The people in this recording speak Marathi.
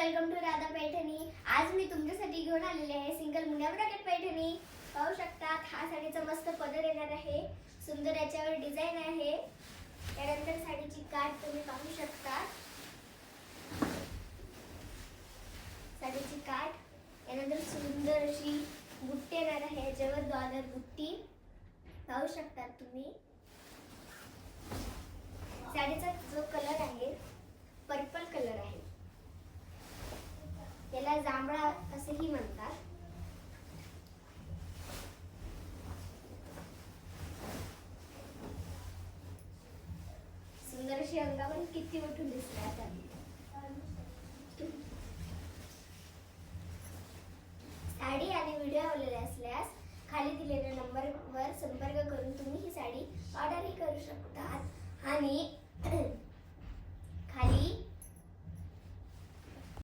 Welcome to Radha Paithani. आज मी तुमच्यासाठी घेऊन आलेले आहे सिंगल मुंड्या ब्रॉकेट पैठणी। पाहू शकता हा साडीचा मस्त पदर येणार आहे, सुंदर याच्यावर डिझाइन आहे। त्यानंतर साडीची काठ तुम्ही पाहू शकता, साडीची काठ यानंतर सुंदर अशी बुट्टी येणार आहे, याच्यावर डॉलर बुट्टी पाहू शकता तुम्ही। साडीचा जो कलर आहे पर्पल कलर आहे, याला जांभळा असेही म्हणतात। सुंदर अशी अंगावर किती उठून दिसते आता।